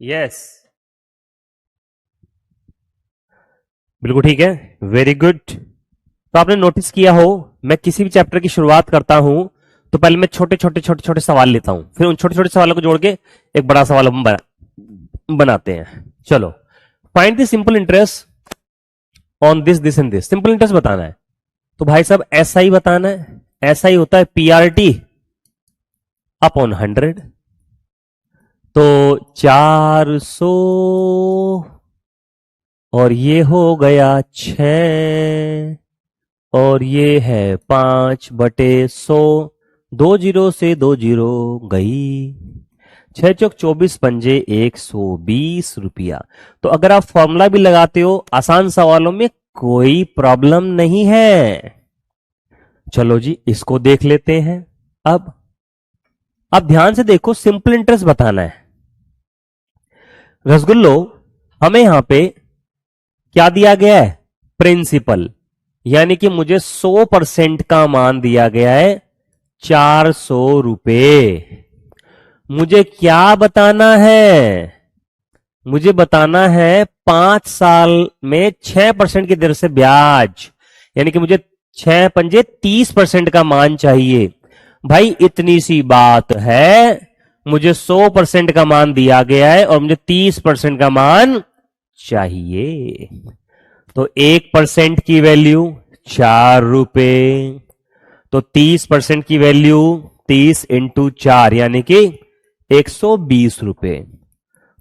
Yes, बिल्कुल ठीक है, वेरी गुड। तो आपने नोटिस किया हो, मैं किसी भी चैप्टर की शुरुआत करता हूं तो पहले मैं छोटे छोटे छोटे छोटे सवाल लेता हूं, फिर उन छोटे छोटे सवालों को जोड़ के एक बड़ा सवाल हम बनाते हैं। चलो, find the simple interest on this this and this. Simple interest बताना है तो भाई साहब ऐसा ही बताना है। ऐसा ही होता है, पीआरटी अपॉन 100। तो 400 और ये हो गया 6 और ये है 5/100। 2 जीरो से 2 जीरो गई। 6 चौक 24 पंजे 120 रुपया। तो अगर आप फॉर्मूला भी लगाते हो आसान सवालों में कोई प्रॉब्लम नहीं है। चलो जी, इसको देख लेते हैं। अब ध्यान से देखो, सिंपल इंटरेस्ट बताना है। रसगुल्लो, हमें यहां पे क्या दिया गया है? प्रिंसिपल, यानी कि मुझे 100% का मान दिया गया है 400 रुपए। मुझे क्या बताना है? मुझे बताना है 5 साल में 6% की दर से ब्याज, यानी कि मुझे 6 पंजे 30% का मान चाहिए। भाई इतनी सी बात है, मुझे 100% का मान दिया गया है और मुझे 30% का मान चाहिए। तो 1% की वैल्यू 4 रुपए, तो 30% की वैल्यू 30 × 4 यानी कि 120 रुपए।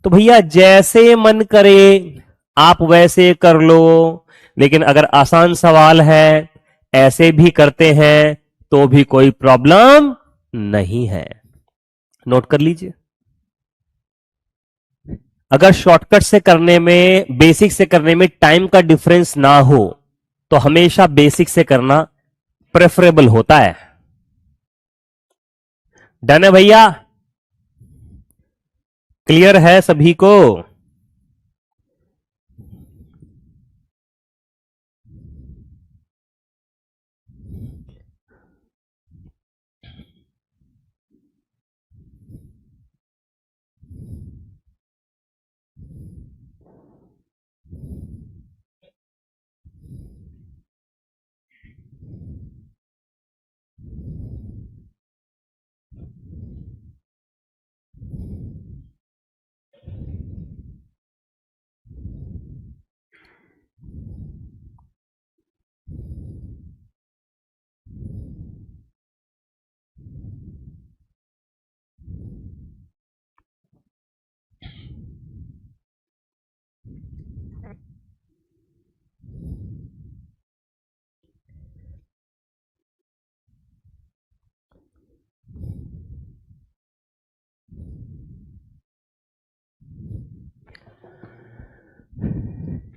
तो भैया जैसे मन करे आप वैसे कर लो, लेकिन अगर आसान सवाल है ऐसे भी करते हैं तो भी कोई प्रॉब्लम नहीं है। नोट कर लीजिए। अगर शॉर्टकट से करने में, बेसिक से करने में टाइम का डिफरेंस ना हो तो हमेशा बेसिक से करना प्रेफरेबल होता है। डन है भैया? क्लियर है सभी को?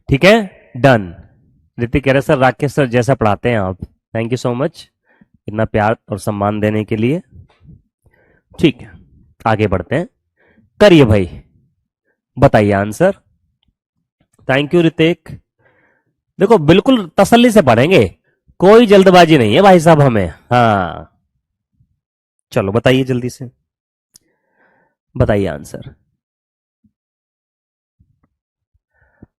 ठीक है, डन। ऋतिक कह रहे सर राकेश सर जैसा पढ़ाते हैं आप। थैंक यू सो मच इतना प्यार और सम्मान देने के लिए। ठीक है, आगे बढ़ते हैं। करिए भाई, बताइए आंसर। Thank you Hrithik. देखो बिल्कुल तसल्ली से पढ़ेंगे, कोई जल्दबाजी नहीं है भाई साहब हमें। हाँ, चलो बताइए जल्दी से, बताइए आंसर।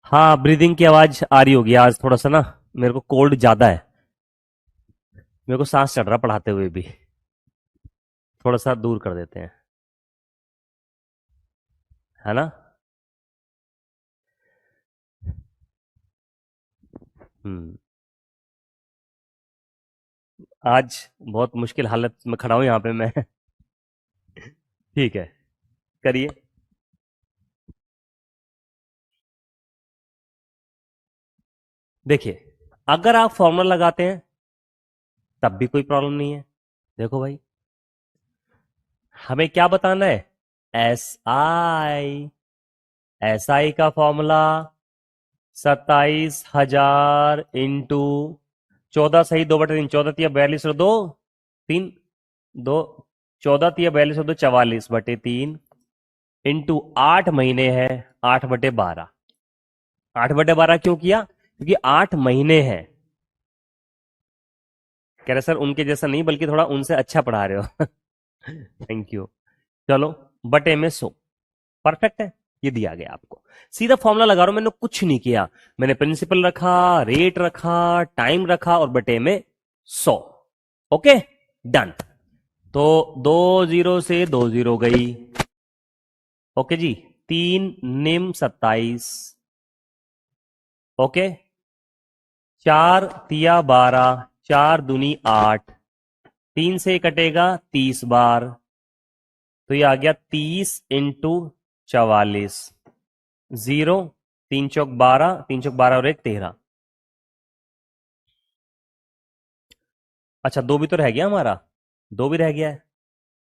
हाँ, ब्रीदिंग की आवाज आ रही होगी आज, थोड़ा सा ना मेरे को कोल्ड ज्यादा है। मेरे को सांस चढ़ रहा पढ़ाते हुए भी। थोड़ा सा दूर कर देते हैं, है ना? हम्म। आज बहुत मुश्किल हालत में खड़ा हूं यहाँ पे मैं। ठीक है, करिए। देखिए, अगर आप फॉर्मूला लगाते हैं तब भी कोई प्रॉब्लम नहीं है। देखो भाई, हमें क्या बताना है? S I. एस आई का फॉर्मूला 27,000 इंटू 14 सही 2/3, 14 × 3 = 42 और 2 3 2 14 × 3 = 42 / 3 इंटू 8 महीने है 8/12। 8/12 क्यों किया? क्योंकि 8 महीने हैं। कह रहे सर उनके जैसा नहीं बल्कि थोड़ा उनसे अच्छा पढ़ा रहे हो। Thank you. चलो, बटे में 100 परफेक्ट है। ये दिया गया आपको, सीधा फॉर्मूला लगा रहा हूं, मैंने कुछ नहीं किया, मैंने प्रिंसिपल रखा, रेट रखा, टाइम रखा और बटे में 100। Okay, done. तो 2 0 से 2 0 गई। ओके जी, 3 निम 27। ओके, 4 तिया 12, 4 दूनी 8, 3 से कटेगा 30 बार, तो ये आ गया 30 × 44। 0, 3 चौक 12, 3 चौक 12 और 1 13। अच्छा, 2 भी तो रह गया हमारा, 2 भी रह गया है।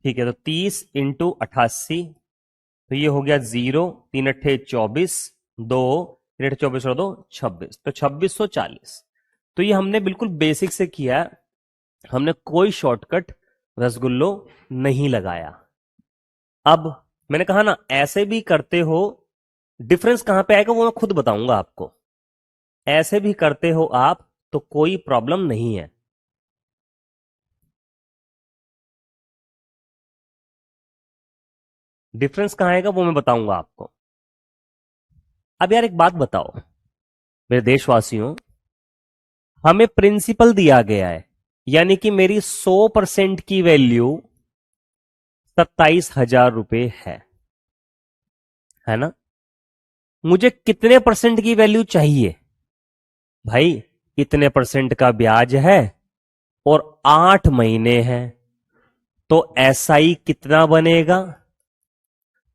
ठीक है, तो 30 × 88, तो ये हो गया 0, 3 अट्ठे 24, 2, 3 अट्ठे 24 और 2 26, तो 2640। तो ये हमने बिल्कुल बेसिक से किया है, हमने कोई शॉर्टकट रसगुल्लो नहीं लगाया। अब मैंने कहा ना, ऐसे भी करते हो, डिफरेंस कहां पे आएगा वो मैं खुद बताऊंगा आपको। ऐसे भी करते हो आप तो कोई प्रॉब्लम नहीं है। डिफरेंस कहां आएगा वो मैं बताऊंगा आपको। अब यार एक बात बताओ मेरे देशवासियों, हमें प्रिंसिपल दिया गया है, यानी कि मेरी 100% की वैल्यू 27,000 रुपए है ना। मुझे कितने परसेंट की वैल्यू चाहिए भाई? इतने परसेंट का ब्याज है और 8 महीने हैं, तो एसआई कितना बनेगा?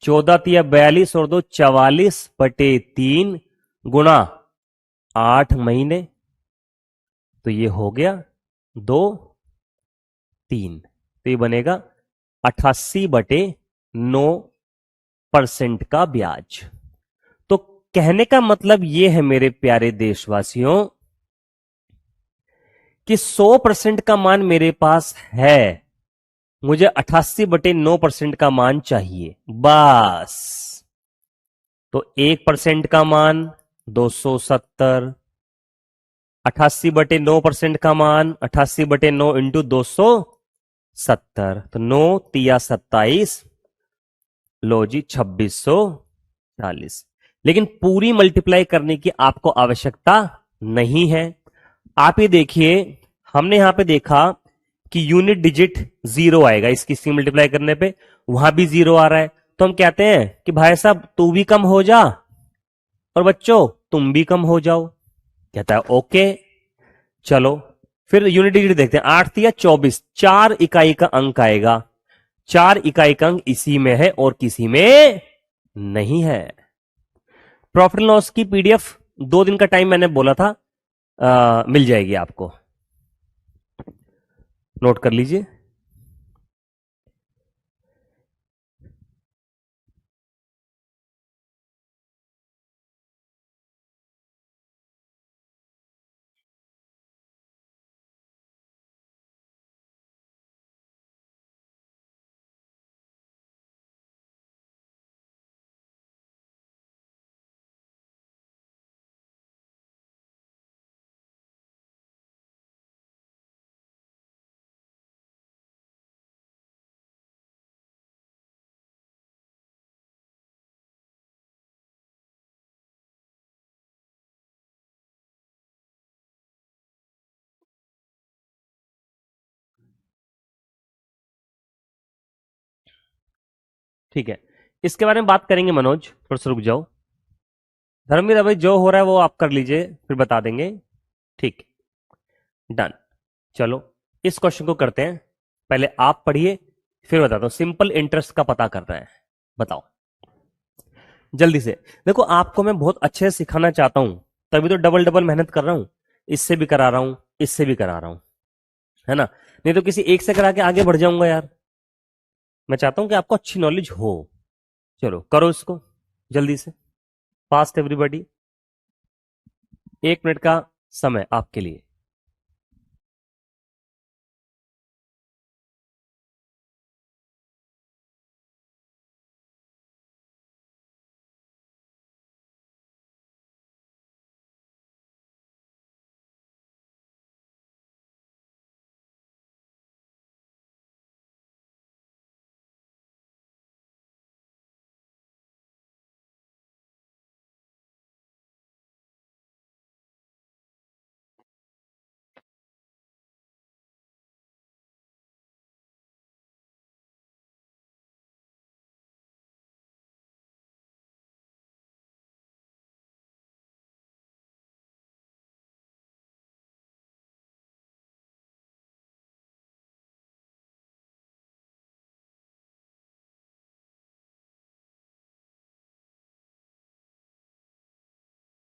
14 × 42 और 2 44/3 गुणा 8 महीने, तो ये हो गया 2 3, तो ये बनेगा 88/9% का ब्याज। तो कहने का मतलब ये है मेरे प्यारे देशवासियों कि 100% का मान मेरे पास है, मुझे 88/9% का मान चाहिए बस। तो 1% का मान 270, 88/9% का मान 88/9 × 270, तो 9 × 3 = 27, लो जी 2640। लेकिन पूरी मल्टीप्लाई करने की आपको आवश्यकता नहीं है। आप ये देखिए, हमने यहां पे देखा कि यूनिट डिजिट 0 आएगा, इसकी सी मल्टीप्लाई करने पे वहां भी 0 आ रहा है, तो हम कहते हैं कि भाई साहब तू भी कम हो जा और बच्चों तुम भी कम हो जाओ। कहता है ओके, चलो फिर यूनिट डिजिट देखते हैं। 8 × 3 = 24, 4 इकाई का अंक आएगा, 4 इकाई का अंक इसी में है और किसी में नहीं है। प्रॉफिट लॉस की पीडीएफ 2 दिन का टाइम मैंने बोला था, मिल जाएगी आपको, नोट कर लीजिए। ठीक है, इसके बारे में बात करेंगे मनोज, थोड़ा सा रुक जाओ। धर्मवीर अभी जो हो रहा है वो आप कर लीजिए, फिर बता देंगे। ठीक, डन। चलो इस क्वेश्चन को करते हैं, पहले आप पढ़िए फिर बताता हूं। सिंपल इंटरेस्ट का पता करना है, बताओ जल्दी से। देखो आपको मैं बहुत अच्छे से सिखाना चाहता हूं, तभी तो डबल डबल मेहनत कर रहा हूं, इससे भी करा रहा हूं, इससे भी करा रहा हूं, है ना। नहीं तो किसी एक से करा के आगे बढ़ जाऊंगा यार। मैं चाहता हूं कि आपको अच्छी नॉलेज हो। चलो करो इसको जल्दी से, फास्ट एवरीबॉडी। 1 मिनट का समय आपके लिए।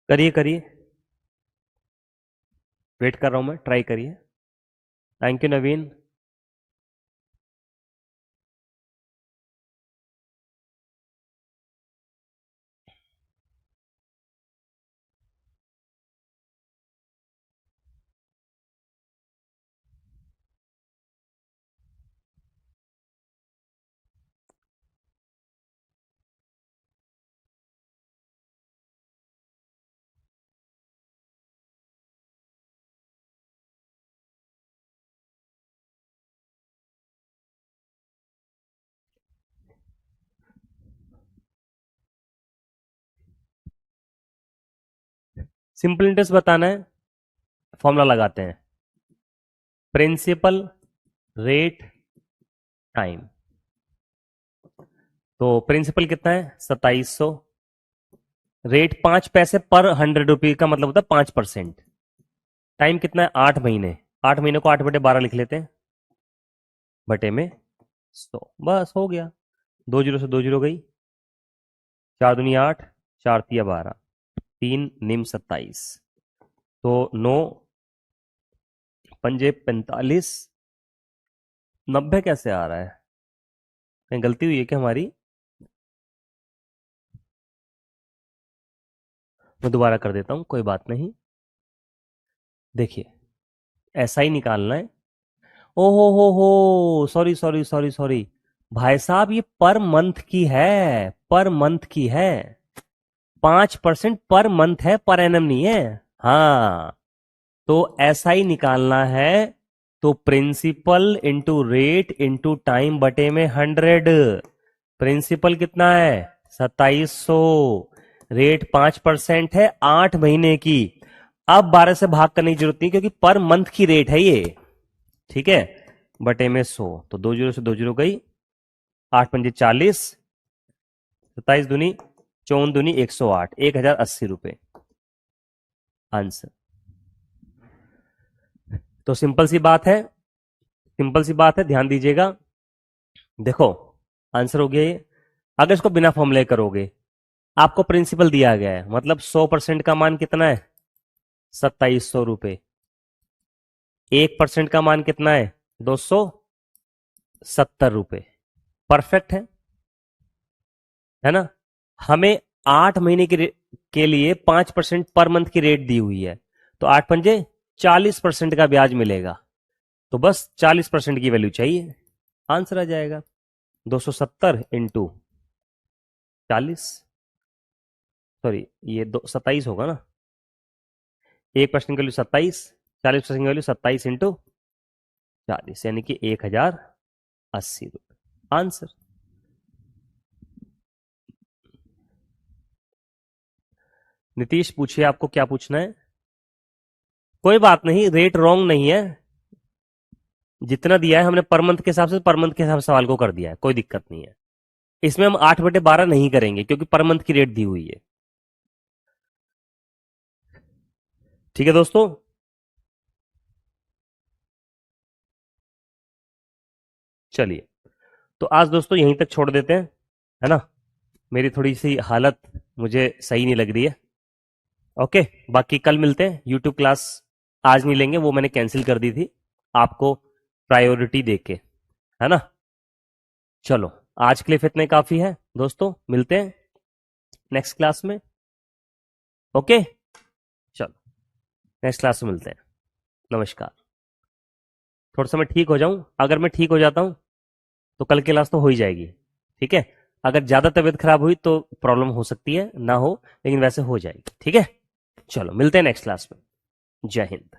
करिए करिए, वेट कर रहा हूं मैं, ट्राई करिए। Thank you Naveen. Simple interest बताना है, फॉर्मूला लगाते हैं, प्रिंसिपल रेट टाइम। तो प्रिंसिपल कितना है 2700, रेट 5 पैसे पर 100 रुपये का मतलब होता है 5%। टाइम कितना है 8 महीने, 8 महीने को 8/12 लिख लेते हैं, बटे में 100, बस हो गया। 2 0 से 2 0 गई, 4 दूनी 8, 4 तिया 12, 3 निम 27, तो 9 पंजे 45, 90 कैसे आ रहा है, कहीं गलती हुई है क्या हमारी? मैं दोबारा कर देता हूं, कोई बात नहीं। देखिए, ऐसा ही निकालना है। ओ हो, सॉरी सॉरी सॉरी सॉरी, भाई साहब ये पर मंथ की है, पर मंथ की है, 5% पर मंथ है, पर एनम नहीं है। हाँ, तो ऐसा ही निकालना है, तो principal into rate into time बटे में 100। प्रिंसिपल कितना है 2700, रेट 5% है 8 महीने की। अब 12 से भाग करने की जरूरत नहीं क्योंकि पर मंथ की रेट है ये, ठीक है, बटे में 100, तो 2 0 से 2 0 गई, 8 पंजे 40, 27 दूनी 54 दूनी 108, 1080 रुपए आंसर। तो सिंपल सी बात है, सिंपल सी बात है, ध्यान दीजिएगा। देखो, आंसर हो गया ये। अगर इसको बिना फॉर्मूले करोगे, आपको प्रिंसिपल दिया गया है, मतलब 100% का मान कितना है 2700 रुपए, 1% का मान कितना है 270 रुपए, परफेक्ट है ना। हमें 8 महीने के लिए 5% पर मंथ की रेट दी हुई है, तो 8 पंजे 40% का ब्याज मिलेगा, तो बस 40% की वैल्यू चाहिए, आंसर आ जाएगा 270 इंटू 40, सॉरी ये 27 होगा ना, 1% की वैल्यू 27, 40% की वैल्यू 27 इंटू 40, यानी कि 1080 रुपये आंसर। नीतीश पूछिए, आपको क्या पूछना है? कोई बात नहीं, रेट रॉन्ग नहीं है, जितना दिया है हमने पर मंथ के हिसाब से, पर मंथ के हिसाब से सवाल को कर दिया है, कोई दिक्कत नहीं है। इसमें हम 8/12 नहीं करेंगे क्योंकि पर मंथ की रेट दी हुई है। ठीक है दोस्तों, चलिए, तो आज दोस्तों यहीं तक छोड़ देते हैं, है ना। मेरी थोड़ी सी हालत मुझे सही नहीं लग रही है। ओके, बाकी कल मिलते हैं। यूट्यूब क्लास आज नहीं लेंगे, वो मैंने कैंसिल कर दी थी आपको प्रायोरिटी देके, है ना। चलो, आज के लिए फिर इतना ही काफी है दोस्तों, मिलते हैं नेक्स्ट क्लास में। ओके, चलो, नेक्स्ट क्लास में मिलते हैं, नमस्कार। थोड़ा सा मैं ठीक हो जाऊं, अगर मैं ठीक हो जाता हूं तो कल की क्लास तो हो ही जाएगी, ठीक है। अगर ज्यादा तबीयत खराब हुई तो प्रॉब्लम हो सकती है, ना हो, लेकिन वैसे हो जाएगी, ठीक है। चलो, मिलते हैं नेक्स्ट क्लास में। जय हिंद।